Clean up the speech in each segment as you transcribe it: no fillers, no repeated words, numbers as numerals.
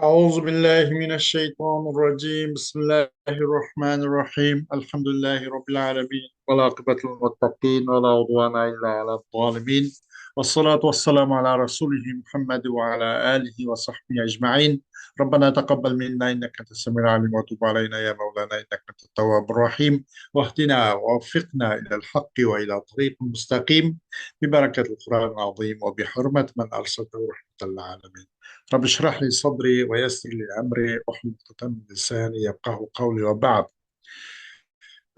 أعوذ بالله من الشيطان الرجيم بسم الله الرحمن الرحيم الحمد لله رب العالمين والعاقبة للمتقين ولا عدوان إلا على الظالمين والصلاة والسلام على رسوله محمد وعلى آله وصحبه أجمعين. ربنا تقبل منا إنك أنت السميع العليم وتب علينا يا مولانا إنك أنت التواب الرحيم، واهدنا ووفقنا إلى الحق وإلى طريق مستقيم ببركة القرآن العظيم وبحرمة من أرسلته رحمة للعالمين. رب اشرح لي صدري ويسر لي أمري واحلل عقدة من لساني يفقهوا قولي وبعد.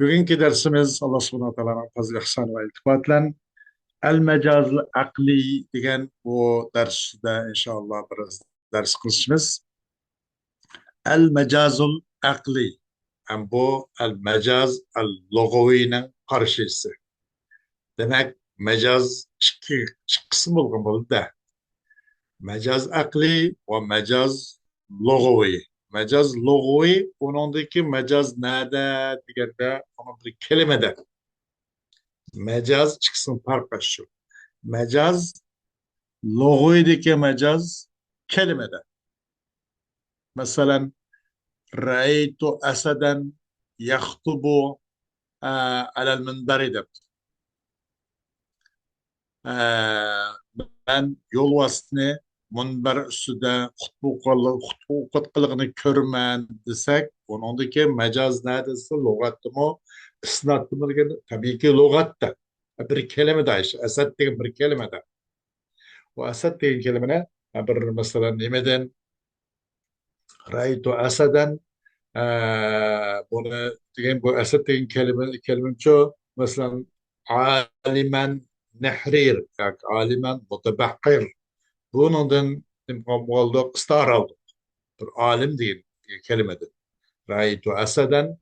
Bugünkü dersimiz Allah subhanahu wa ta'ala'nın fazl ihsan ve iltifat bilen el-mecaz akli degan bu dersde inşallah biraz ders kılışımız. El-mecazul akli. Hem bu el-mecaz el-lugaviyinin karşısı. Demek mecaz iki kısım olgun buldu da. Mecaz akli ve mecaz lugavi. Mecaz lugavi onundaki mecaz nerede degende onun bir kelimede. Mecaz çıksın farkı şu. Mecaz lugavideki mecaz kelimede. Mesela ra'aytu asadan yahtubu alel minberi de. Ben yol vasitini minber üstüde hutbu kılığını körmen desek, onundaki mecaz neredeyse lügattı mı, ısnattı mı degan, tabii ki lügatta. Bir kelime de işte, esad degan bir kelime de. O esad degan kelime ne? Bir mesela nemeden, raytu asadan, bunu degan bu esad degan kelime şu, mesela alimen nehrir, yani alimen mutebakkir. Bunun oldu kıstar aldı. Bir alim değil kelimedir. Ra'aytu asadan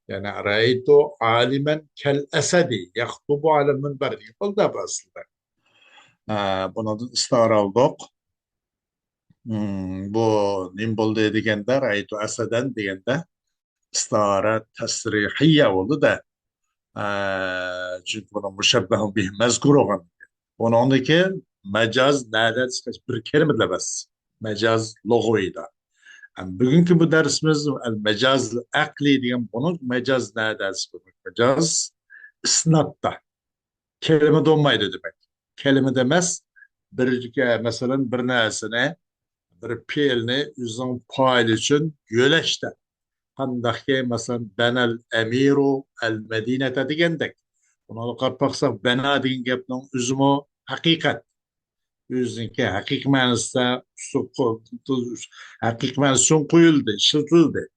yani ra'aytu alimen kel esedi yaktubu alel minber diye. Oldu bu aslında. Bunun ıstar aldık. Bu nim buldu degende ra'aytu asadan degende istara tasrihiyye oldu da çünkü bunun müşebbehun bih mezkur olan. Onundaki mecaz nereden bir kelime bas. Mecaz loguyla. Yani bugünkü bu dersimiz mecaz akli diyen bunu mecaz nereden demek? Mecaz isnatta. Kelime dolmaydı demek. Kelime demez. Mesela bir nesine bir fiilini yüzün fail için yöleşti. Handaki mesela benel emiru el medinete degandek. Buna qarpaqsaq bana degan gapning üzümü hakikat. Yüzünki hakik manasida hakik manasida qo'yildi, ishlatildi.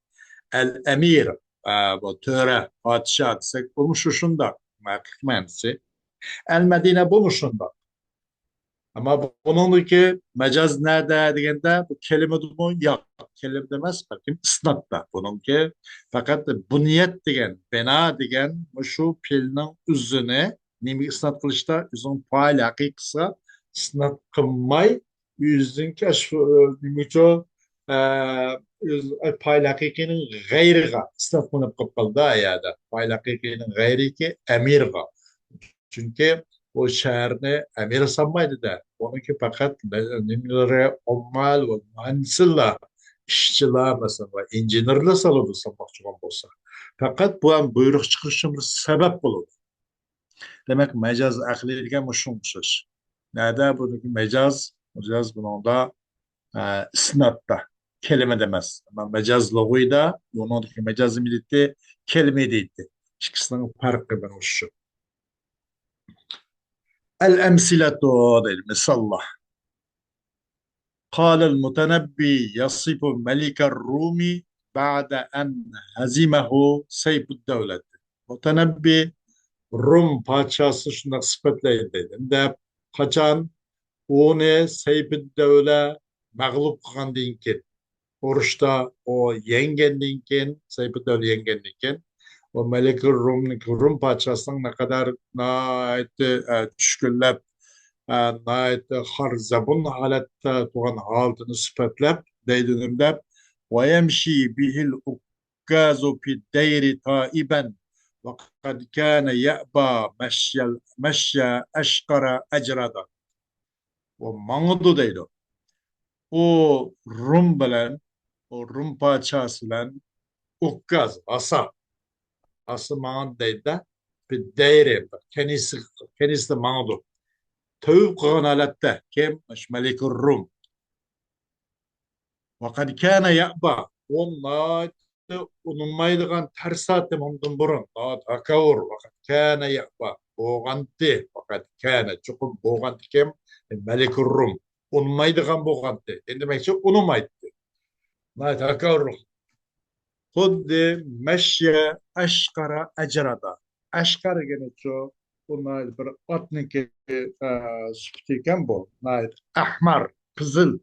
El emir bu töre, podsho desak bo'lmish shunda hakik manasi. El Medine bo'lmish shunda. Ama bununki mecaz nerede degende bu kelime durumu yok. Kelime demez bakayım isnatta bununki. Fakat bu niyet degen, bina degen şu pilinin üzerine nimi isnat kılışta üzün faal hakiksa isnat kılmay yüzünki şu nimi faal hakikinin gayriga isnat kılıp kıldı ayada. Faal hakikinin gayri ki emirga. Çünkü o şehrini emir sanmaydı da onunki fakat nimlere ommal ve mühendisler işçiler mesela incinirle salıdı sanmakçı olsa. Fakat bu an buyruk çıkışımız sebep bulur. Demek mecaz akli degan muşummuş. Nerede buradaki mecaz bunun da isnatta kelime demez. Ama mecaz loguyda onundaki mecazı militti kelime değildi. İkisinin farkı ben o şu. الأمثلة المثلة. قال المتنبي يصف ملك الروم بعد أن هزمه سيف الدولة. Mutanabbi Rum padişahı şuna sıfatleydi. De kaçan onu Seyfid Devle mağlup kılan ki Oruçta o yengen ki Seyfid Devle yengen ki o Melik Rum padişahının ne kadar düşkünlep har zabun halatda tuğan haltını sıfatlap deydinimde ve yemşi bihil ukkazu fi deyri taiben ve kad kâne ya'ba meşya eşkara ecrada. O mağdu deydi. O Rum bilen o Rum padişahı bilen Ukkaz, ası mağan deydi. Bir değeri, kendisi de mağdu. Tövbe kılan alatta, kim? Melik Rum. Fakat kâne ya'ba. Onlar unutmaydıgan tersat demamdın burun. Daha takavur. Fakat kâne ya'ba. Boğantı. Fakat kâne. Çukur boğantı kim? Melik Rum. Unutmaydıgan boğantı. Demek unutmaydı. Daha takavur. Xuddi meşye aşkara ecrada. Aşkara gene ço bunlar bir otniki süptiken bu. Ahmar, kızıl,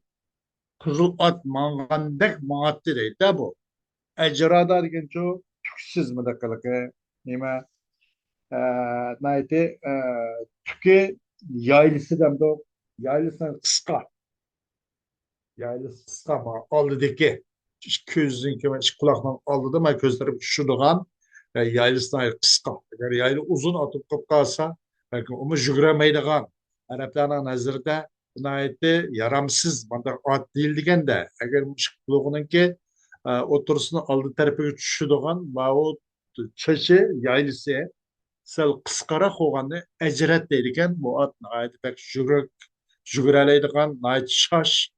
kızıl at mangandek mağattı deydi bu. Ecrada degen ço tüksüz mü de kalık. Nime nayte tüke yaylısı demde yaylısı kıska. Yaylısı kıska ama aldıdaki. Közün kime kulaktan aldı da ben gözlerim şuduğan yaylısına kıska. Eğer yaylı uzun atıp kalsa belki onu jügremeydiğen Arapların nazarında buna etti yaramsız bana at değil diyen de eğer müşkülüğünün ki oturusunu aldı tarafı şuduğan o çeşi yaylısı sel kıskara koğanı ecret deydiken bu at ait pek jügreleydiğen ait şaş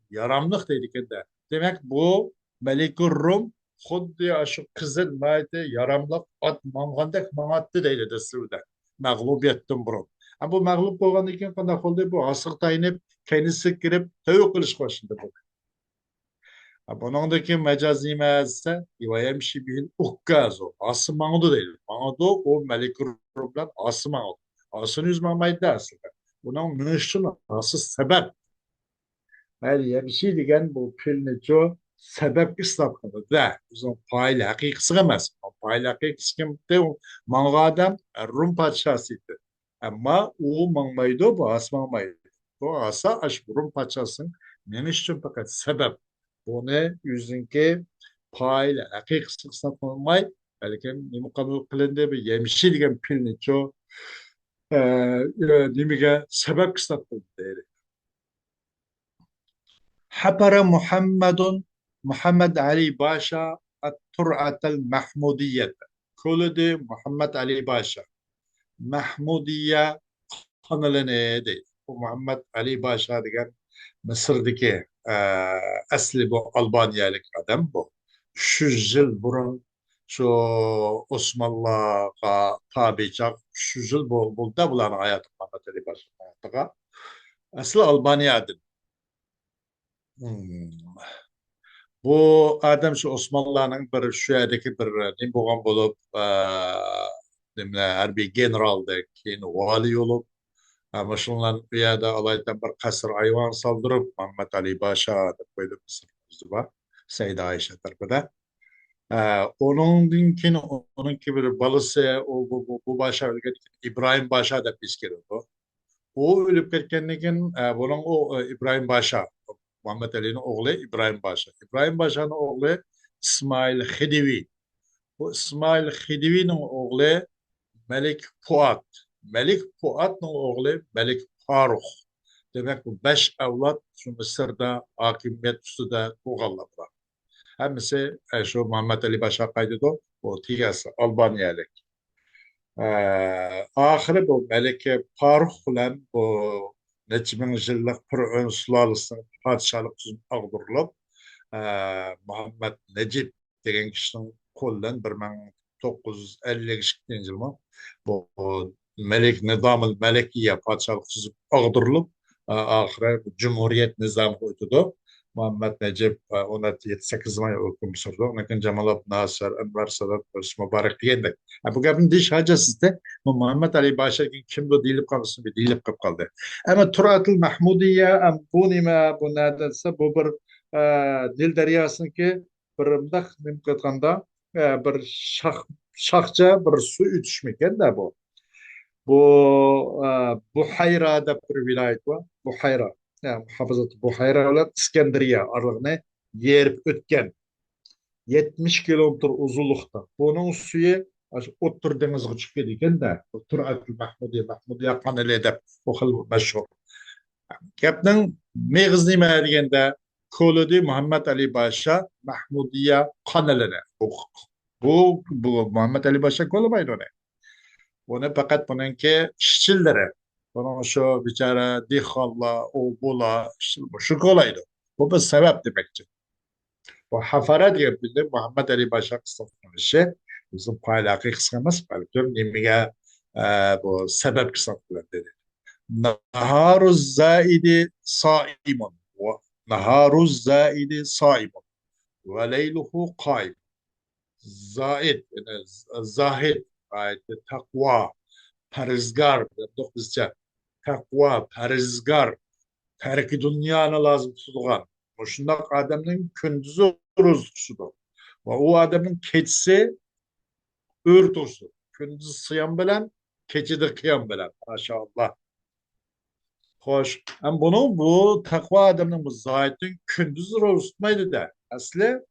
yaramlık deydiken de. Demek bu Melik-i Rum xuddi aşı kızın mayda yaramlık at mangandek mangattı deydi desivde. Mağlubiyettin burun. Ama bu mağlup olgan iken kandak oldu bu asık tayinip kendisi girip tövbe kılış başında bu. Bunundaki mecazi meazse ivayemşi bil ukkazo. Ası mağdu değil. Mağdu o Melik-i Rum'dan ası mağdu. Asını üzmemeyi de aslında. Bunun müştün ası sebep. Yani bir şey diyen bu pilni çoğu sebep istatmadı da. Uzun faili hakikisi emez. Faili hakikisi kim de o mağdu adam Rum padişahıydı. Ama o mağmaydı bu as mağmaydı. Bu asa aşk Rum padişahısın ne için fakat sebep. Bunu yüzünki faili hakikisi istatmamayı belki ne mukabil kılındı bir yemişi diyen pilni çoğu nimige sebep istatmadı. حفر محمد علي باشا الترعة المحمودية كل دي محمد علي باشا محمودية قنلنا دي ومحمد علي باشا دي كان مصر'daki asli bu Albanyalık adam bu. Şu yıl burun şu Osmanlı'ya tabi çak şu yıl bu da bulan hayatı Muhammed Ali Paşa'nın hayatı. Aslı Albanya'dır. Hmm. Bu adam şu Osmanlı'nın bir şu yerdeki bir ne boğan bulup demle harbi generalde keyin vali olup ama şunların bir yerde alaydan bir kasır ayvan saldırıp Muhammed Ali Paşa da koydu Mısır'ımızda var. Seyda Ayşe tarafında. Onunki bir balısı bu Paşa İbrahim Paşa da pis geliyordu. O ölüp ketkenlikin bunun İbrahim Paşa Muhammed Ali'nin oğlu İbrahim Paşa. İbrahim Paşa'nın oğlu İsmail Hidivi. Bu İsmail Hidivi'nin oğlu Melik Fuat. Melik Fuat'ın oğlu Melik Faruk. Demek bu beş evlat şu Mısır'da hakimiyet üstüde Tuğalladılar. Hemisi şu Muhammed Ali Paşa kaydetti o tigası Albanyalık. Ahırı bu Melike Faruk bilen bu neçe bin yıllık Fir'aun sülalesinin padişahlık tüzüm ağdırılıp Muhammed Necip degen kişinin kolundan 1952 yılında bu Melik Nizamül Melekiye padişahlık tüzüm ağdırılıp ahire Cumhuriyet nizamı koydu. Muhammed Necip 17-8 may hüküm sürdü. Onun Cemal Abd Nasir, Enver Sadat, Hüsnü Mübarek diyendek. Bu gapın diş hacası da Muhammed Ali Paşa kim bu dilip kalmışsın bir dilip kap kaldı. Ama Turatul Mahmudiye bu nime bu nedense bu bir dil deryasın ki bir mdak mümküntanda bir şahça bir su ütüşmeken de bu. Bu Buhayra'da bir vilayet var. Buhayra. Yani muhafazat Buhayra ile İskenderiye aralığını yerip ötken 70 kilometre uzunlukta. Bunun suyu Otur denizge çıkıp gidiyorken de Turatul Mahmudiye kanalı edip o hıl meşhur. Gapning meğizni degende Koludi Muhammed Ali Paşa Mahmudiye kanalına. Bu Muhammed Ali Paşa kolamaydı onu. Onu fakat bununki işçilere. Bunun şu biçare dihalla, o bula, şu kolaydı. Bu bir sebep demektir. Bu Hafara diye bildim Muhammed Ali Paşa kısaltması. Bizim paylakı kısaltması. Belki nimige bu sebep kısaltması dedi. Naharuz zaidi saimun. Naharuz zaidi saimun. Ve leyluhu kaim. Zaid, yani zahid, ayet takva, perizgar, dedik bizce. Takva, perizgar, terki dünyana lazım tutulgan. O şundak adamın kündüzü rızkısıdır. Ve o adamın keçisi örtüsü. Kündüzü sıyan bilen, keçi de kıyan bilen. Maşallah. Hoş. Ama bunu bu takva adamının bu zahitin kündüzü rızkı tutmaydı da. Aslı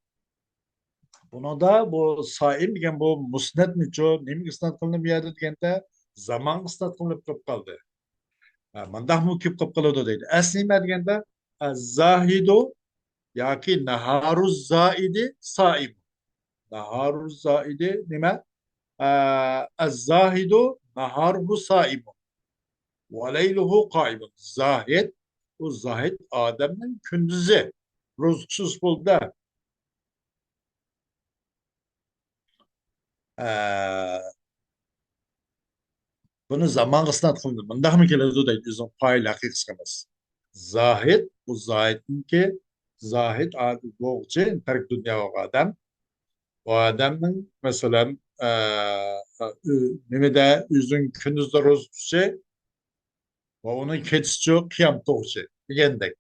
bunu da bu saim degan bu musnat nicho nima isnat qilinib beradi deganda zamon isnat qilinib kelib qoldi. Mandaq mu kelib qolib qoladi deydi. Asli nima deganda zahidu yoki naharu zaidi saim. Naharu zaidi nima? Az-zahidu naharuhu saim. Ve leyluhu qaimun. Zahid o zahid adamın gündüzü. Rızksız bulda. Bunu zaman kısnat kıldı. Bunda mı keledi deydi bizim fail hakik kılmaz. Zahid, bu zahidin ki zahid adı boğçı, terk dünya o adam. O adamın mesela nime de yüzün kündüzde rozutçu ve onun keçisi kıyam toğçı. Digendek.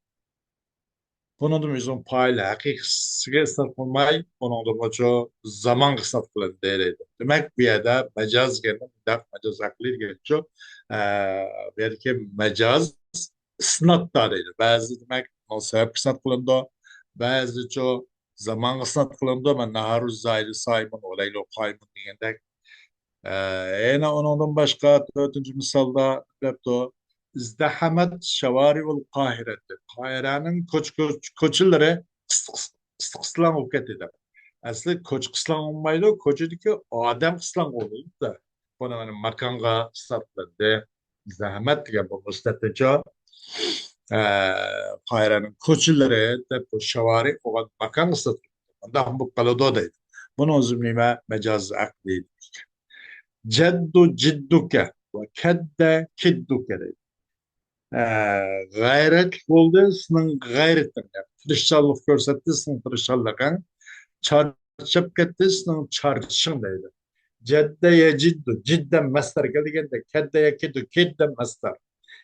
Bunu da bizim fail hakik kısnat kılmay, onun da boğçu zaman kısnat kılın deyildi. Demek bir yerde mecaz geldi, mecaz akli geçiyor. Belki mecaz isnat da deydi. Bazı demek o sebep isnat kılındı. Bazı çok zaman isnat kılındı. Ben naharuz zaylı saymun olaylı kaymun diyendek. Yine ondan başka dördüncü misalda laptop izdihamet şevari'ul Kahire'ti. Kahire'nin koçulları kıslan olup ketidi. Aslında koç kıslan olmaydı. Koçu ki adam kıslan oluyordu da. Bunu hani makanga satıldı. Zahmet diye bu müstetece Kahire'nin koçulları da bu şevari o makanga satıldı. Ondan bu kalododaydı. Bunun zümrüme mecaz akliydi. Ceddu cidduke ve kedde kidduke deydi. Gayret oldu, senin gayretin. Tirişçallık görsetti, senin tirişçallığın. Çarçıp gitti, senin çarçışın deydi. Ceddeye ciddu, cidden mastar geldiğinde keddeye kiddu, kidden mastar.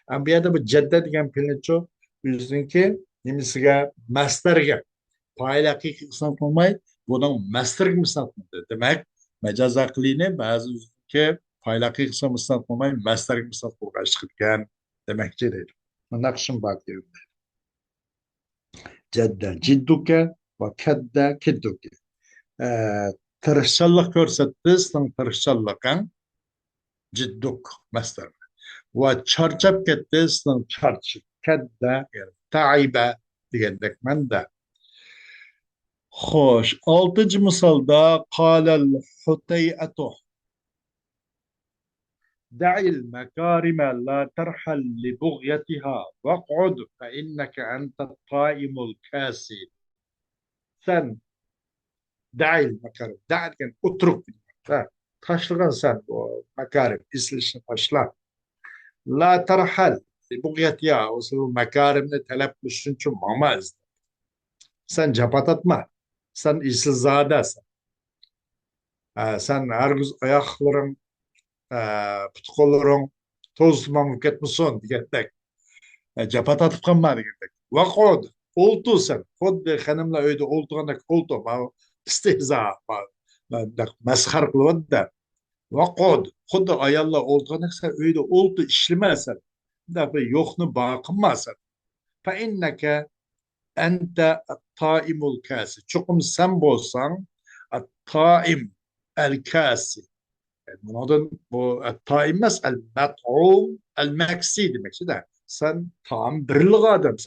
Ama bir yerde bu cedde diyen pilinço, bizimki nimisiga mastarga. Fail hakiki kısım olmayı, bunun mastar gibi satmadı. Demek mecaz aklini bazı ki faylaki kısım ıslat olmayı mastar gibi ıslat uğraştıkken demekçi değil. Nakşın bakıyor. Cedde cidduke ve kedde kidduke. Ee, Tırışçallık görsetti, sen tırışçallıkın cidduk mastar. Ve çarçap gitti, sen çarçıp. Kedde, yani taibe diyendek men de. Hoş. Altıncı misalda kâlel hutey'atu. دع المكارم لا ترحل لبغيتها واقعد فإنك أنت القائم الكاسي sen dahil makarim. Dahilken oturup taşlıgan sen o makarim islişini taşla. La tarhal bugiyet ya o makarimle talep düşünçü mamaz. Sen capat atma. Sen işsizzadesin. Sen her gün ayakların putukolların tozman ketmişsin diyetek. Capat atıp kalma diyetek. Vakod oldu sen. Kod hanımla öyle olduğunda oldu. Ma istihza. Mezhar kılıvat da. Vakod. Kod ayalla olduğunda sen öyle oldu işlemezsen. Da bir yoknu bakınmazsan. Fe inneke ente taimul kasi. Çokum sen bolsan taim el kasi. Bunun bu taimmes el met'um el meksi demek de. Sen tam birlik adam.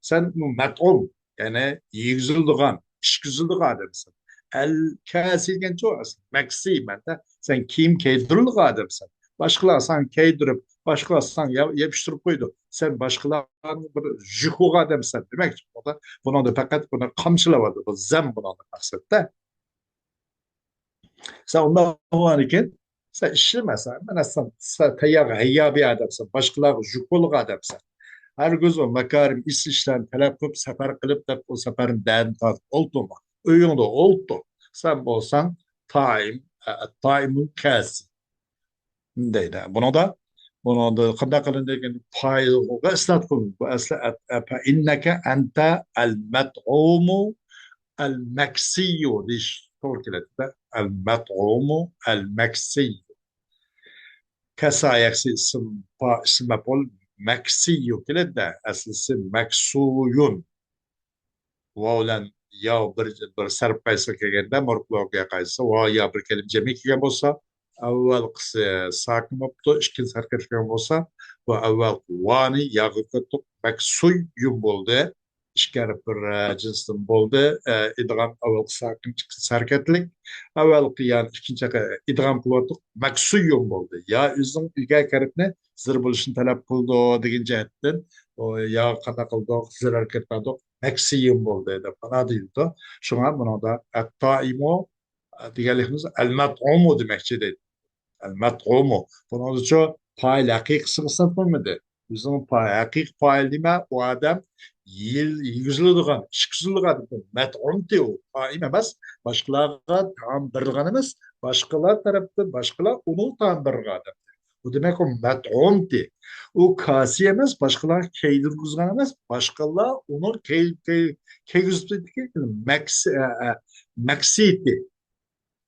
Sen met'um. Yani yüzüldüğün, iş güzüldüğün adamsın. El kâsilgen çoğu aslında. Meksi ben de sen kim keydirlik adamsın. Başkalar sen keydirip, başkalar sen yapıştırıp koydu. Sen başkalarını bir jühuk adamsın demek. Buna da fakat buna kamçılamadı. Bu zem buna da maksat. Sen ondan varken sen işlemesen, sen tayyar heyya bir adamsın. Başkaları jükoluk adamsın. Her göz o makarim iş işten talep kılıp sefer kılıp da o seferin değerini tartıp oldu mu? Öyle oldu. Sen bolsan taim, taimun kasi. Deydi. Bunu da kanda kılın degen pay o esnat kılın. Bu esnat inneke ente el met'umu el meksiyu diş. Doğru kilit. El met'umu el meksiyu. Kasa yaksi isim mepol meksiyu kilit de asıl isim meksuyun. Vaulan ya bir sarf qaysa kelganda morfologiya qaysa va ya bir kelim jami kelgan bo'lsa avval qisi sakin bo'libdi ikkinchi harakat kelgan bo'lsa va avval vani yag'ib maksuy yum bo'ldi ikki harf bir jinsdan bo'ldi idg'am avval sakin ikkinchi harakatlik avval qilgan ikkinchi idg'am qilyotdik maksuy yum bo'ldi ya o'zining ilgari harfni zir bo'lishini talab qildi degan jihatdan ya qanaqa qildik zir harakat qildik maksimum bo'ldi deb mana deyildi. Şuna buna da et-taimu deganligimiz el-mat'umu demakchi deydi. El-mat'umu. Bunun için payl haqiqisi hisoblanmadi. Bizim haqiq payl dema o adam yuziladigan, ishkiziladigan mat'um diyor. Taim emas, boshqalarga taam berilgan emas, boshqalar tarafdan boshqalar onun taam berilgan. Bu demek o met'umdi. O kasi emez, başkalar keydirgizgan emez, başkalar onu keygizbediki maksiydi.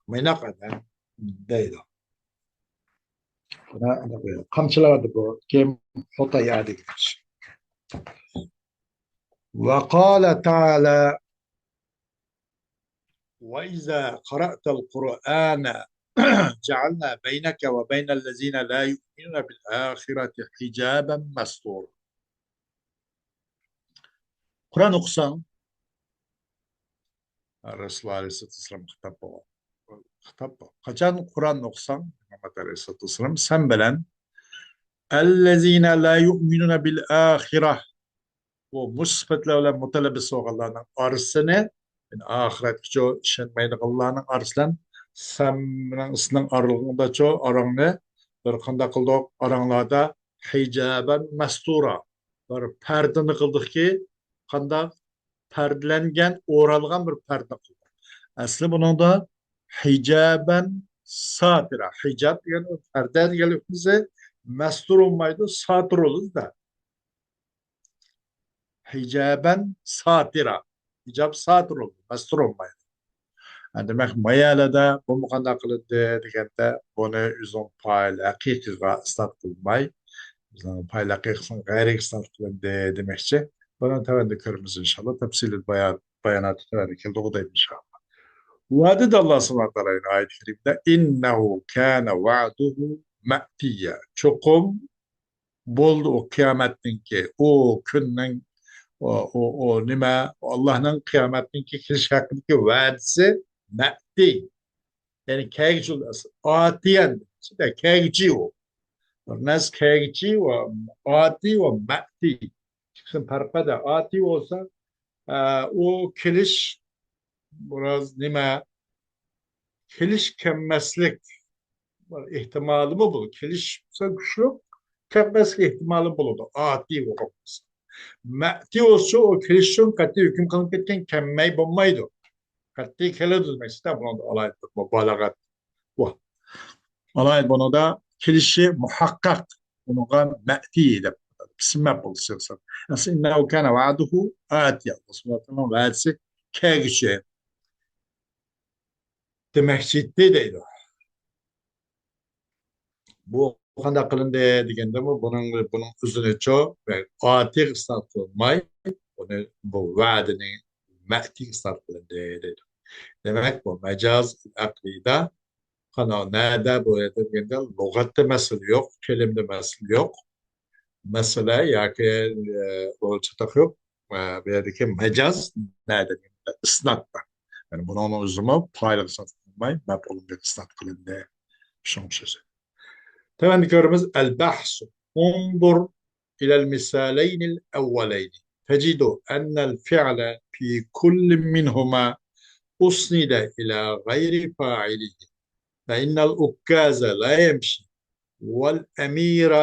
Mena kadar deydi. Buna kamçılardı bu. Kim hota yadı gitmiş. Ve kâle teâlâ وإذا قرأت القرآن جعلنا بينك وبين الذين لا يؤمنون بالآخرة حجابا مستورا. Kur'an okusan, Resulullah Aleyhisselam kitap o. Kitap o. Kaçan Kur'an okusan, Muhammed Aleyhisselam sen bilen اَلَّذ۪ينَ لَا يُؤْمِنُونَ بِالْآخِرَةِ o musbetlerle mutelebis olanların arasını yani ahiret çoğu işenmeyin Allah'ın arasından sen ısının aralığında çoğu aranlı bir kanda kıldık aranlarda hicaben mestura bir perdini kıldık ki kanda perdelengen oralgan bir perde kıldık. Aslı bunun da hicaben satira hicab yani perde gelip bize mestur olmaydı satır olur da hicaben satira. Hicab satır oldu. Mestur olmaydı. Yani demek mayalada bu mukanda kılındı degende bunu üzüm payla hakikiga istat kılmay. Üzüm payla hakikisini gayri istat kılındı demekçe. Bunu tevende körümüz inşallah. Tefsili bayanatı tevende keldi o da inşallah. Vaadi de Allah subhanahu wa ta'ala ayet-i kerimde innehu kâne va'duhu me'tiyya. Çokum boldu o kıyametin ki o künnen o nima Allah'ın kıyametindeki kiliş hakkındaki vaadisi ma'di. Yani kayıcı atiyen işte kayıcı o. Nas kayıcı ve ati ve ma'di. Şimdi farkı da ati olsa o kiliş biraz nima kiliş kemmeslik ihtimali mi bu? Kiliş güçlü kemmeslik ihtimali bulundu. Ati olması. Ma'ti olsa o kilişin katı hüküm kılıp etken kemmey bulmaydı. Katı kele düzmek ister bunu da alaydı. Mübalagat. Bu. Alaydı bunu da kilişi muhakkak. Bunu da ma'ti edip. Bismillah bulsaysan. Nasıl innehu kana vaaduhu ati. Osmanlı'nın vaadisi kâgişe. Demek ciddi değil. Bu kanda kılındı degende mi bunun üzerine çok ve ati ıslat olmay. Bunu bu vaadini ma'ti ıslat kılındı dedi. Demek bu mecaz aklida kana nerede bu edildiğinde lügatte mesele yok, kelimde mesele yok. Mesela ya ki ölçütük yok. bu yerdeki mecaz nerede? Isnatda. Yani bunu onun uzunluğu paylık satılmay, mef'ulun bir ısnat kılındı. Şun sözü. Temen görümüz el-bahsu. Undur ilel misaleynil evveleyni. تجد أن الفعل في كل منهما أسند إلى غير فاعله فإن الأكاز لا يمشي والأمير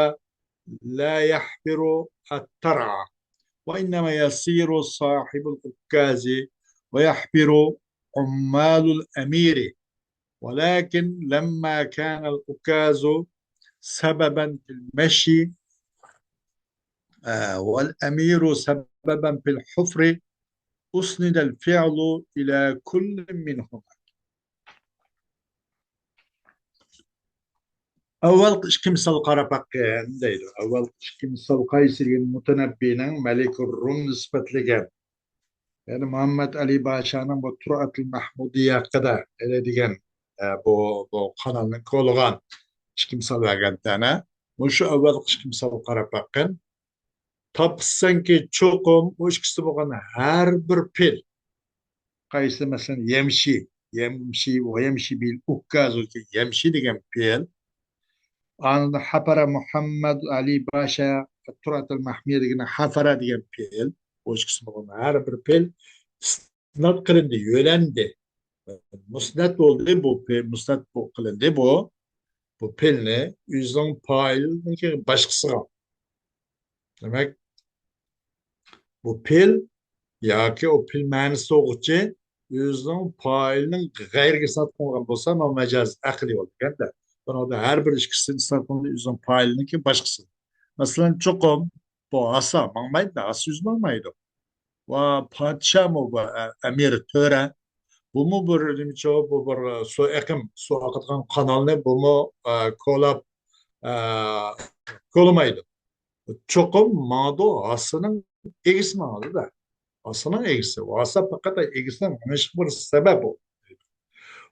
لا يحفر الترعة وإنما يصير صاحب الأكاز ويحفر عمال الأمير ولكن لما كان الأكاز سببا في المشي والأمير سببا في الحفر أسند الفعل إلى كل منهما. أول kimsal qarapaqqa deydi. Avval kimsal qaysirgen mutanabbining Malik Rum nisbatlagan. Yani Muhammed Ali Başa'nın bu Turatul Mahmudiye hakkında öyle diyen bu kanalın kolgan kimsal vergen tane. Bu şu avval kimsal qarapaqqın tapsan ki çokum o ikisi bo'lgan her bir pil qaysi masalan yemşi bil ukkazu ki yemşi degan pil anında hapara Muhammed Ali Başa Turatul Mahmiye degan hafara degan pil o ikisi bo'lgan her bir pil isnat qilindi yo'landi musnat bo'ldi bu pil musnat qilindi bu pilni o'zining poyilniki boshqasiga demak bu pil yoki o pil ma'nisi o'g'chi o'zining poyilning g'ayriga sotib bo'lsa no majaz aqliy bo'lganda bunoda har bir ikkisini sotib o'zining poyiliniki boshqasi masalan cho'qim bu asa mangmaydi asa yuzmaydi va podshomi bu amir to'ra bumi bir nimacha bu bir suv eqim suv oqadigan kanalni bumi ko'lab ko'lamaydi cho'qim mado asaning egisi ma'noda aslının egisi. O asa fakat egisinin meşhur sebep o.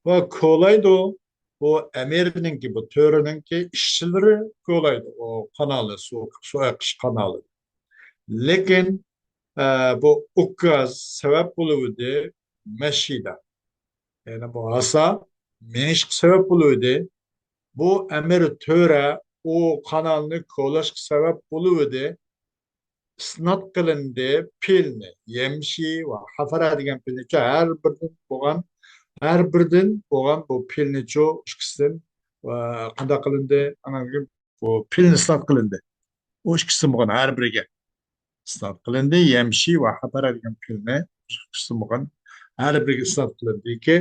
Ve kolaydı o emirinin ki bu törünün ki işçileri kolaydı o kanalı su akış kanalı. Lakin bu ukaz sebep buluyordu meşide. Yani bu asa meşk sebep buluyordu. Bu emir töre o kanalını kolaş sebep buluyordu. Isnat qilindi pilni yemshi va hafara degan pilni har birdan bo'lgan bu pilni ikkisidan qanday qilindi bu pilni isnat qilindi u ikkisi bo'lgan har biriga isnat qilindi yemshi va hafara degan pilni ikkisi bo'lgan har biriga isnat qilindiki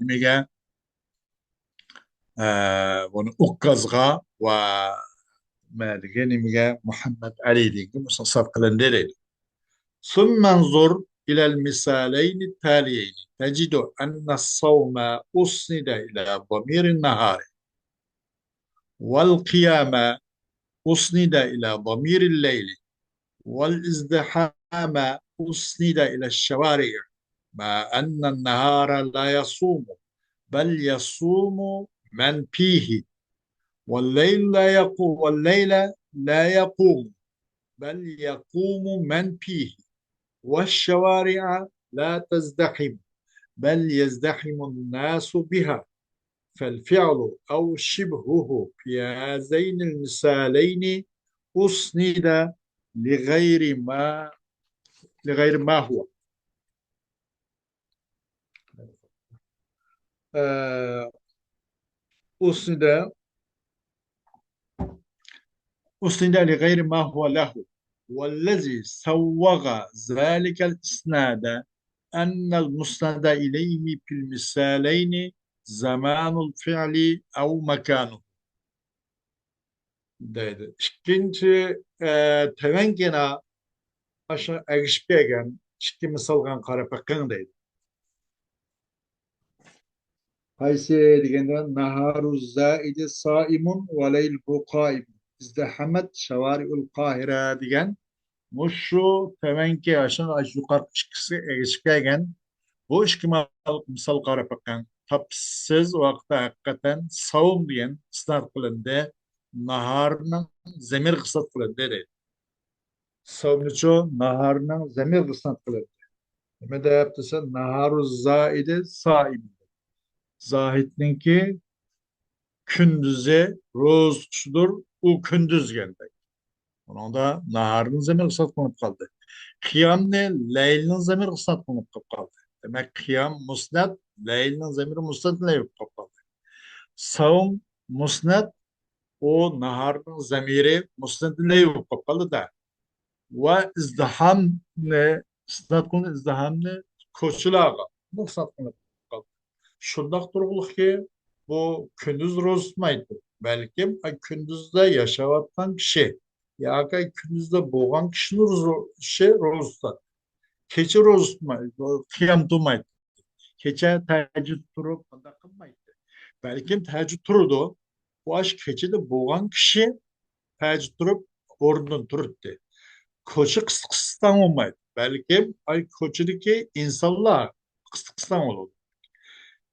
nimaga buni uqqazga va nimaga Muhammad Ali degan isnat qilindi deydi. ثم انظر إلى المثالين التاليين تجد أن الصوم أسند إلى ضمير النهار والقيام أسند إلى ضمير الليل والازدحام أسند إلى الشوارع مع أن النهار لا يصوم بل يصوم من فيه والليل لا يقوم بل يقوم من فيه والشوارع لا تزدحم بل يزدحم الناس بها فالفعل أو شبهه في هذين المثالين أسند لغير ما لغير ما هو أسند لغير ما هو له والذي سوغ ذلك الإسناد أن المسند إليه في المثالين زمان الفعل أو مكانه deydi. İkinci tevenkina aşağı egişpegen iki misalgan qarapaqan deydi. Qaysi degende naharu zaidi saimun ve leylhu qaim. İzdihamet şavari'ul Qahire degan Muşu temenki aşın yukarı çıkısı egişpegen bu iki misal qarapaqan tapsız vaqtda hakikaten savun diyen isnat qilindi naharning zamir qisat qilindi deydi. Savunuşu naharının zemir kısnat kılır. Nima deyapti sen? Naharu zaidi saim. Zahidninki kündüze roz kuşudur. U kündüz geldi. Onun da naharın zemir kısnat kılıp kaldı. Kıyam ne? Leylin zemir kısnat kılıp kaldı. Demek kıyam musnad, leylin zemiri musnad leyip kaldı. Savun musnad, o naharın zemiri musnad leyip kaldı da. Ve izdiham ne? Isnat kılıp izdiham ne? Koşulağa. Bu kısnat kılıp kaldı. Şundak duruluk ki bu kündüz roz tutmaydı. Belki kündüzde yaşavattan kişi ya ki kündüzde boğan kişinin roz tutar. Keçe roz tutmaydı. Kıyam tutmaydı. Keçe teheccüd turup anda kılmaydı. Belki teheccüd turudu. Bu aş keçede boğan kişi teheccüd turup oradan turuttu. Koçu kısıktan olmaydı. Belki ay koçudaki insanlar kısıktan olur.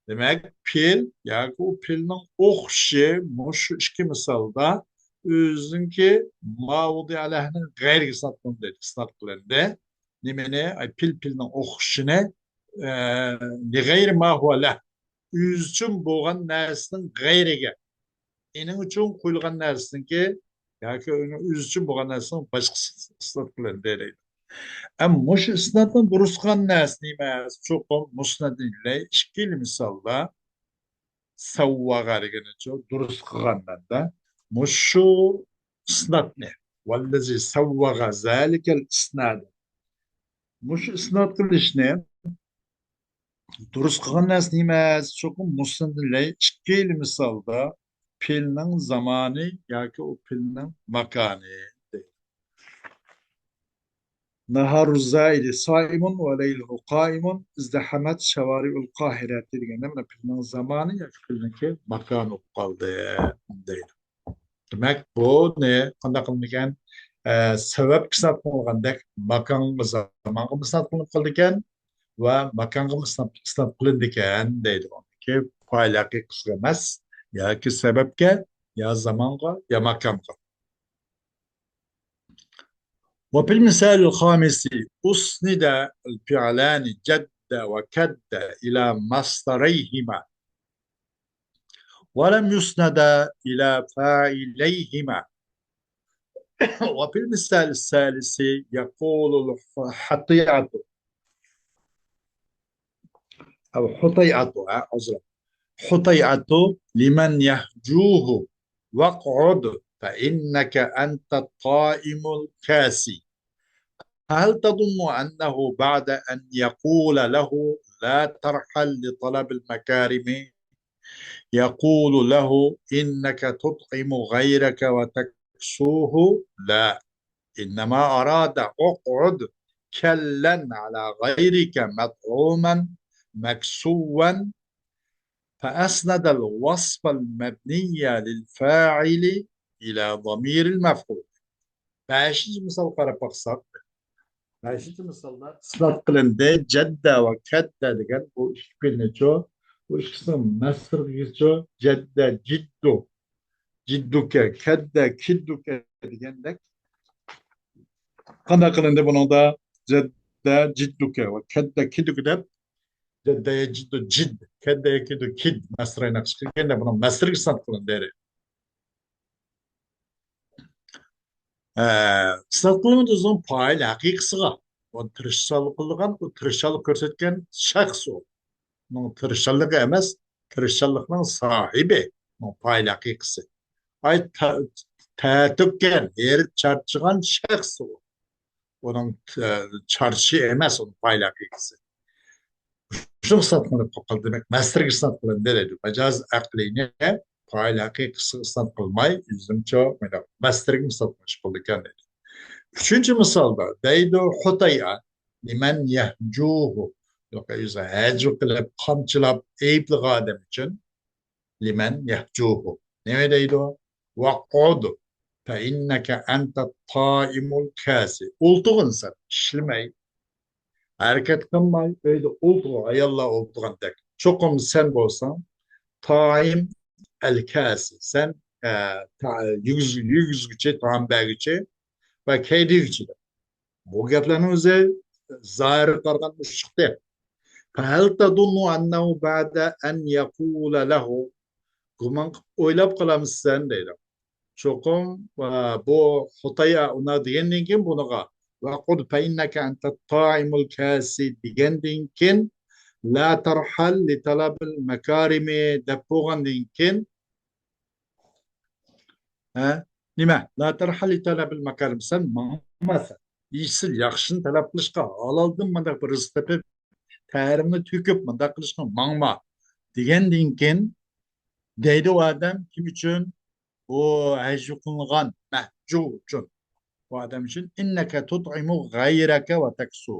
Demek pil, yani o pilin okşi, muş iki misalda özünki mavudi aleyhinin gayri kısaltını dedi, kısaltlarında. Nimene, ay pilin okşine li gayri ma huve leh. Üzçün boğan nersinin gayrige. Inin üçün kuyulgan nersin ki, yani üzçün boğan nersinin başka kısaltlarında dedi. Ama muş isnatın duruskan nesni meğaz çok musnadinle işkili misalda savvaga degeniço durus kılgandanda muşu isnat ne? Vallazi savvaga zalikel isnad. Muş isnat kılış ne? Durus kılgan nas nimez çok musnadinle işkili misalda pilnin zamanı yaki o pilnin makanı. Naharu zaidi saimun ve leyluhu qaimun izdihamet şevari'ul Kahire dedigende mana pilnin zamanı ya pilninki makanı kaldı deydi. Demek bu ne? Kanda kılınırken sebep kısat kılınırken makan zaman kısat kılınırken ve makan kısat kılınırken deydi. Ki failaki kısmaz ya ki sebepke ya zamanka ya makanka. وبالمثال الخامس أسند الفعلان جد وكد إلى مصدريهما ولم يسند إلى فاعليهما. وبالمثال الثالث يقول الحطيئة أو حطيئة عذرا حطيئة لمن يهجوه واقعد فإنك أنت الطائم الكاسي. هل تظن أنه بعد أن يقول له لا ترحل لطلب المكارم يقول له إنك تطعم غيرك وتكسوه؟ لا، إنما أراد اقعد كلا على غيرك مطعوما مكسوا، فأسند الوصف المبني للفاعل إلى ضمير المفعول. ماشي مثال قرأ Beşinci misalda ispat kılındı cedde ve kedde degan bu iki birleşiyor. Bu ikisinin mesr geçiyor. Cedde ciddu. Cidduke kedde kidduke degandek. Kanda kılındı bunun da cedde cidduke ve kedde kidduke de ceddeye ciddu cidd. Keddeye kiddu kid. Mesra'yı çıkırken de bunun mesr ispat kılındı. Ispat kılındı o zaman fail hakikisiga. O tırışçalık kılgan, o tırışçalık görsetken şahs o. Tırışçılık emez, tırışçılıkның sahibi, paylı hakikisi. Ay tətükken, eri çarçıgan şəxs o. Onun çarşı emez, onun paylı hakikisi. Şu satmanı kapal demek, mesrik satmanı deredi. Mecaz aklini paylı hakikisi sat kılmay, yüzümçe mesrik satmış buldukken dedi. Üçüncü misalda, deydu hutaya, limen yehcuhu. Yok, yüzü hecru kılıp, kamçılap, eyipli adam için, limen yehcuhu. Ne deydi o? Vakkudu. Fe inneke ente taimul kasi. Ultuğun sen, işlemey, hareket kılmay, öyle ultuğu, ayalla ultuğun tek. Çokum sen bolsan, taim el kasi. Sen yüz güçe, taam belgüçe, ve keydi güçü. Bu gaplarning o'zi zohiri qaraganda chiqdi. فهل تظن أنه بعد أن يقول له gumon qilib o'ylab qolamizsan deydi. Cho'qim bu Xutaya una degandan keyin bunaqa vaqud fa innaka anta ta'imul kasi degandan keyin la tarhal li talabil makarimi deb bo'lgandan keyin nima la tarhal li talabil makarim sen mangmasan ishsiz yaxshini talab qilishga haloldan mandaq bir rizq tepib ta'rimni to'kib mandaq qilishga mangma degandan keyin deydi u odam kim uchun o hajju qilgan mahju uchun bu odam uchun innaka tut'imu g'ayraka va taksu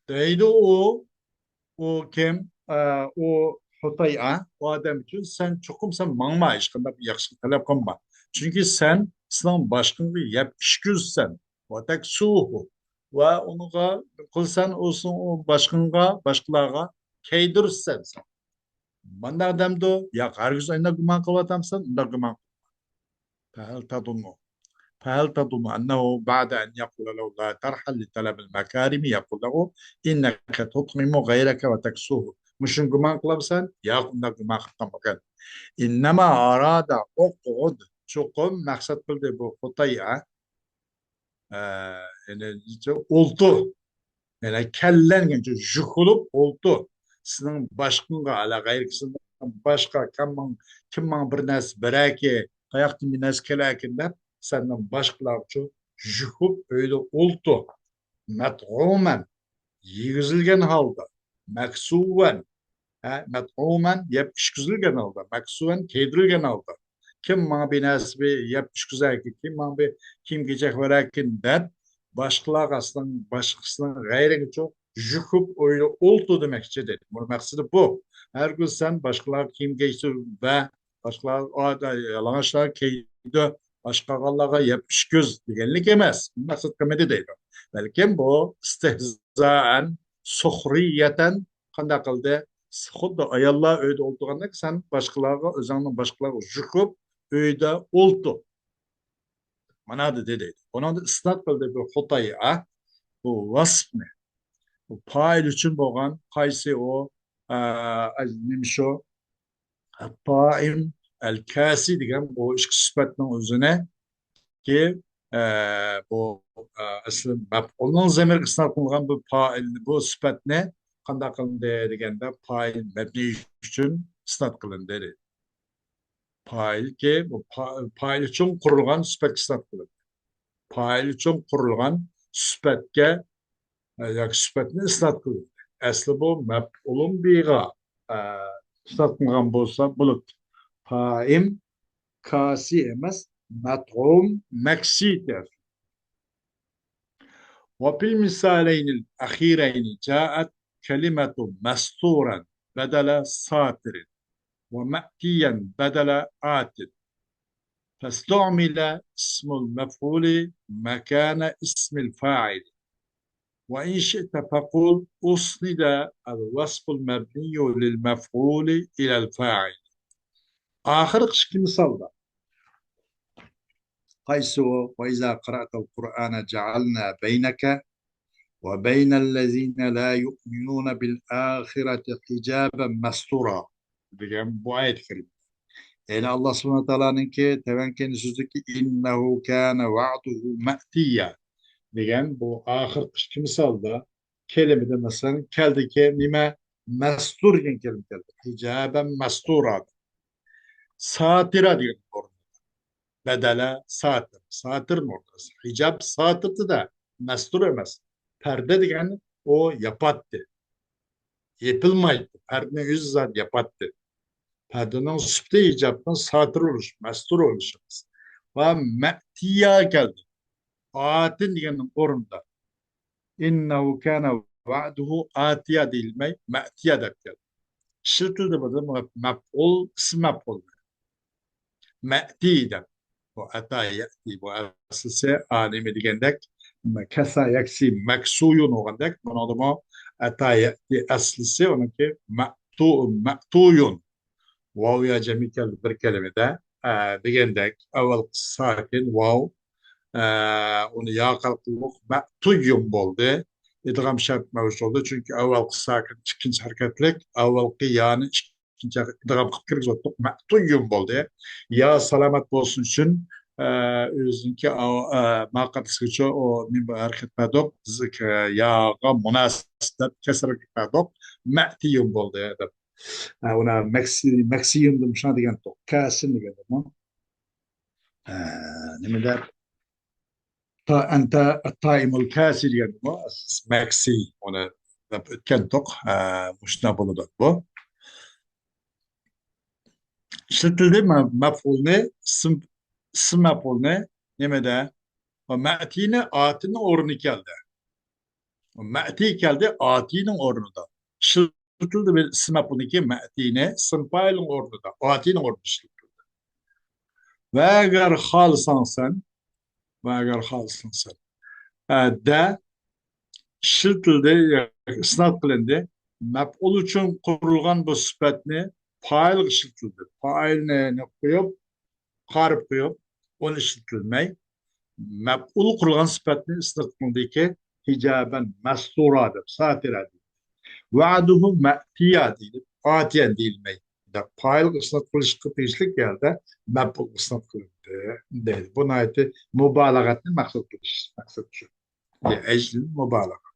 deydi o kim o Xutay'a o adam için sen çokum sen mangma iş qilib yaxshi talab qilma chunki sen sizning boshqangga yeb ishkuzsan va taksuhu va unga qilsan o boshqanga boshqalarga kaydirsan banda odamdu ya hargiz unda gumon qilyapsan unda gumon فهل تظن فهل تظن أنه بعد أن يقول له لا ترحل لطلب المكارم يقول له إنك تطعم غيرك وتكسوه مش نقمان قلبسان يا قلنا قمان خطمكان إنما أراد أقعد شقم مقصد قلت بو خطيئة يعني oldu yani kellen genç jukulup oldu sizin başkınga ala gayrısından başka kimman bir nas beraki kayaktin bir nas kelakinden senden başkalar için jukup öyle oldu met'umen yigizilgen halda meksuven met'umen yep işkizilgen halda meksuven keydirilgen halda kim bana bir nas bir yep işkizaki kim gecek verakin der başkalar aslında başkasının gayrı çok jükup öyle oldu demekçedir. Bunun maksadı bu. Her gün sen başkalar kim geçti ve başkalar yalanışlar keydi başka Allah'a yapış göz diyenlik emez. Maksat kemedi değil. Belki bu istehzaen, suhriyeten kanda kıldı. Xuddi ayollar öyle olduğunda sen başkalarga özünün başkalarga jükup öyle oldu. Mana dedi. Onun da isnat kıldı bu Xutay'a bu vasf ne? Bu fail için bo'lgan qaysi o nimish o taim el kasi degan bu ichki sifatning o'zini ki bu asli maf'ulning zamirga isnot qilingan bu fail bu sifatni qanday qilindi deganda fail mabni uchun isnot qilindi dedi. Fail ki bu fail uchun qurilgan sifatga isnot qilindi. Fail uchun qurilgan sifatga yoki sifatni isnot qilindi. Asli bu maf'ulun biga isnot qilgan bo'lsa bulut faim kasi emas mat'um maksi der. وفي المثالين الأخيرين جاءت كلمة مستورا بدل ساتر ومأتيا بدل آت فاستعمل اسم المفعول مكان اسم الفاعل وإن شئت فقل أسند الوصف المبني للمفعول إلى الفاعل آخر قشك مثال قيس وإذا قرأت القرآن جعلنا بينك وبين الذين لا يؤمنون بالآخرة حجابا مستورا degan bu ayet kerim. Yani Allah subhanahu wa ta'ala'nın ki tevenken sözü ki innehu kana va'duhu ma'tiya degan bu ahir kışkı misalda kelimede mesela keldi ki nime mestur degan kelime keldi. Hicaben mestura. Satira degan orada. Bedele satir. Satir mi ortası? Hicab satirdi de mestur emez. Perde degan o yapattı. Yapılmaydı. Perdenin yüzü zaten yapattı. Perdenin süpte icabından satır oluş, mestur oluşumuz. Ve me'tiya geldi. Atin diyenin orunda. İnnehu kâne va'duhu atiya değilmey, me'tiya da geldi. Şıltıldı burada mef'ul, ism mef'ul. Me'ti de. Bu ata ye'ti, bu asısı alemi digendek. Kesa yaksi meksuyun oğandek. Bunu adıma ata ye'ti aslısı, onunki me'tuyun. واو يا جميع bir kelimede degendek evvel sakin vav Onu yaqal qılıp ma'tuyum boldu. İdgam şart mevcut oldu. Çünkü avvalki sakin ikinci hareketlik, avvalki yani ikinci idgam qılıp kirgizottuk. Ma'tuyum boldu. Ya salamat bolsun için özünki maqatısı o min hareket edip yağa münasibet kesir edip ma'tiyum boldu. Ona Maxiyum demiş ne diyen to kasin diyen ama ne der أنت الطائم الكاسر يعني ماكسي هنا كنتق مش نابلو دبو شتلدي مفعول ne sim maf'ul ne nemede o ma'tine atinin orunu geldi. O ma'ti geldi atinin orunda. Şıltıldı bir sim maf'ul ki ma'tine sim failin orunda. Atinin orunda şıltıldı. Ve eğer halsan sen ve eğer halsan sen de şiltildi, isnat qilindi. Maf'ul uchun qurilgan bu sifatni fa'il ishiltildi. Fa'ilni qo'yib, qarib qo'yib, uni ishlatilmay. Maf'ul qurilgan sifatni isnat qilindiki, hijaban mastura deb, satira deb. Va'duhu ma'tiya deyilib, atiyan deyilmay. Fa'il isnat qilishga tegishli geldi, maf'ul isnat qilindi deydi. Buni aytib, mubalag'atni maqsad qilish, maqsad shu. Ejl mubalag'a.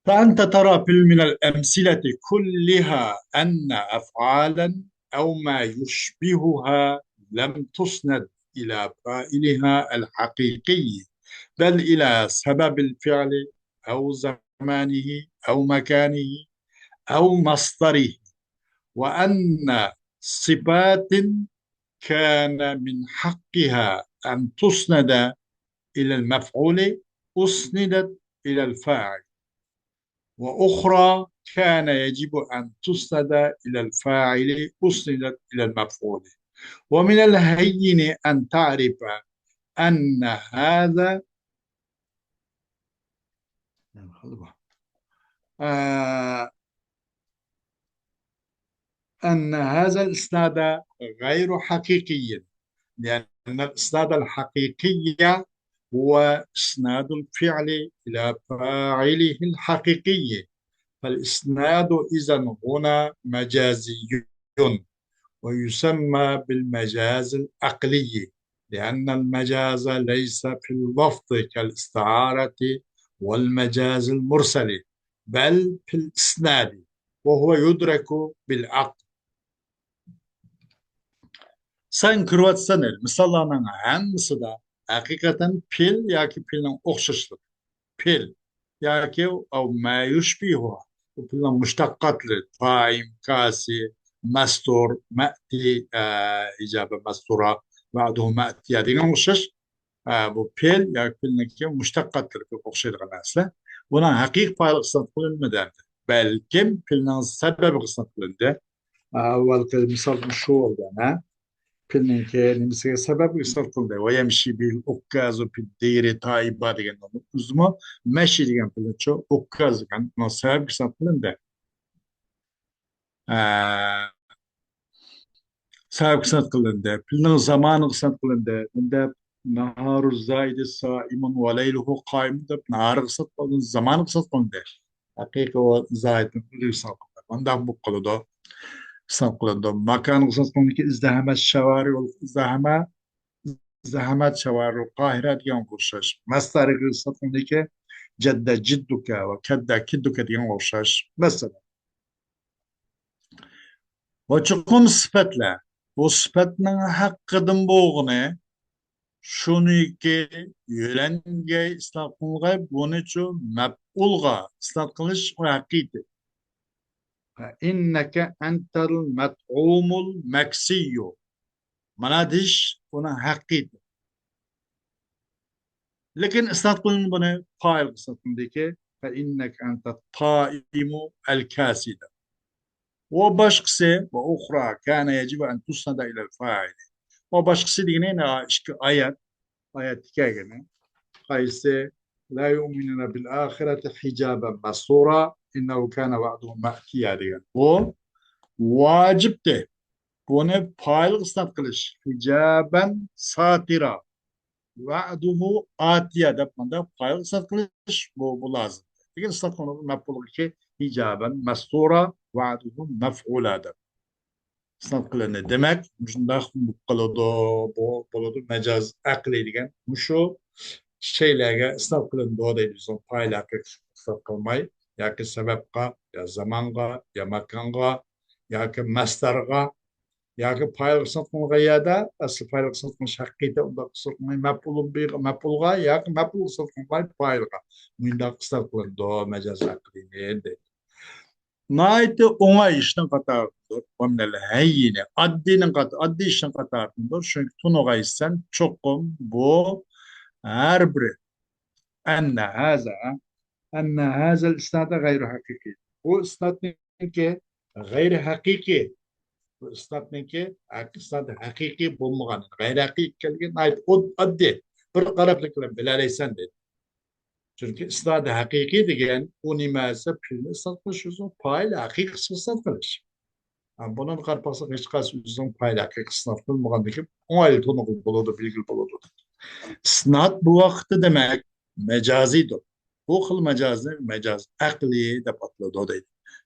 فأنت ترى من الأمثلة كلها أن أفعالا أو ما يشبهها لم تسند إلى فاعلها الحقيقي بل إلى سبب الفعل أو زمانه أو مكانه أو مصدره وأن صفات كان من حقها أن تسند إلى المفعول أسندت إلى الفاعل وأخرى كان يجب أن تسند إلى الفاعل أسندت إلى المفعول ومن الهين أن تعرف أن هذا آه أن هذا الإسناد غير حقيقي لأن الإسناد الحقيقي هو إسناد الفعل إلى فاعله الحقيقي فالإسناد إذن هنا مجازي ويسمى بالمجاز العقلي لأن المجاز ليس في اللفظ كالاستعارة والمجاز المرسل بل في الإسناد وهو يدرك بالعقل. Sen kırvatsanır, misallarının hangisi de hakikaten pil ya ki pilin okşuşluk. Pil ya ki o ma yushbihu. Bu pilin müştakkatlı. Taim, kasi, mastur, ma'ti, icabı mastura, ba'duhu ma'ti. Ya diyen okşuş. Bu pil ya ki pilin ki müştakkatlı. Bu okşuydu ganasla. Buna hakik paylık kısat kılınmadı. Belki pilin sebebi kısat kılındı. Avval misal şu oldu. Filmninki nimisiga sabab isnot qildi va yamshi bil ukkazu fid diri taiba degan uzmo mashi degan filmcho ukkaz degan sabab isnot qilindi. Sabab isnot qilindi. Filmning zamoni isnot qilindi. Bunda naharu zaidi saimun va layluhu qaim deb nahar isnot qilindi. Zamoni isnot qilindi. Haqiqiy va zaidni isnot qilindi. Bunda bu qildi. İsnot qilindi. Makan isnot qilindiki izdahamat shavari va izdahama زحمات شوارع القاهرة ديان قرشاش مصدر قصتهم ديك جد جدك وكد كدك ديان قرشاش مثلا وچقون صفتلا bu sıfatның hakkıdın boğunu şunu ki yölenge islat kılgay bunu ço meb'ulga islat kılış o hakkıydı. İnneke entel met'umul meksiyyo mana diş ona hakkıydı. لكن استطلن بنا فاعل استطلن ديك فإنك أنت الطائم الكاسد وبشخص وأخرى كان يجب أن تسند إلى الفاعل وبشخص دينينا إشك آيات كاغنا قيس لا يؤمنون بالآخرة حجابا مستورا إنه كان وعده مأتيا ديgan bu vacipti. Bunu fail ısnat kılış. Hicaben satira. va'duhu atiye de bunda fail isnat kılış bu lazım. Peki isnat konu mef'ul ki icaben mestura va'duhu mef'ula de. İsnat kılını demek şunda kılıdı bu buludu mecaz akli degan şu şeylerge isnat kılındı o deydi son failakı isnat kılmay yoki sababga ya zamanga ya makanga yoki mastarga yoki fayl isnat kılıngan yerde asıl fayl isnat kılınış hakkıydı onda isnat kılmay mef'ulun bir mef'ulga yoki mef'ul isnat kılmay failga bunda isnat kılındı o mecaz akli deydi. Nait oңай işten katardır. Omnel heyyine addinin addi işten katardır. Çünkü tunogaysan çokum bu her biri enne haza enne hazel isnad gayri hakiki. Bu isnad ki gayri hakiki. Bu isnad ki isnad hakiki bulmagan. Gayri hakiki kelgen ait addi. Bir qaraplıkla bilaleysen dedi. Çünkü isnad hakiki degen o nimase pilni satmışızın payla hakiki satmış. Bunun karpası hiç kas üzüm payla sınıf bulmadan ki olaylı tonu buludu bilgi buludu. Sınat bu vakti demek mecazidir. Bu kıl mecazi mecaz akli de patladı o değil.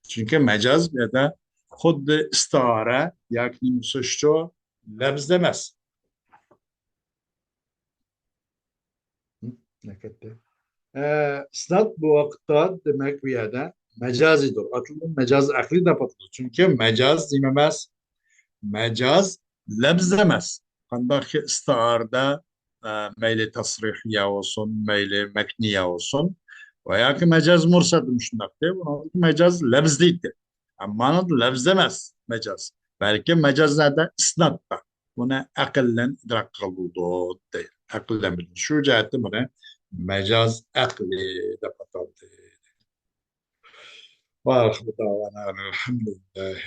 Çünkü mecaz ya da xuddi istara yakni musuşçu lebz demez. Ne kadar? Sınat bu vakitte demek bir yerde mecazidir. Atılın mecaz akli de patladı. Çünkü mecaz dememez mecaz lebzemez. Kandaki istiarda meyli tasrihiye olsun, meyli mekniye olsun. Veya ki mecaz mursadım şundak diye. Bunun mecaz lebzliydi. Ama lebzemez mecaz. Belki mecaz nerede? İsnatta. Buna akıllen idrak kıldı değil. Akıllen bilir. Şu cihette buna mecaz akli de patandı. Ve ahmet davana elhamdülillah.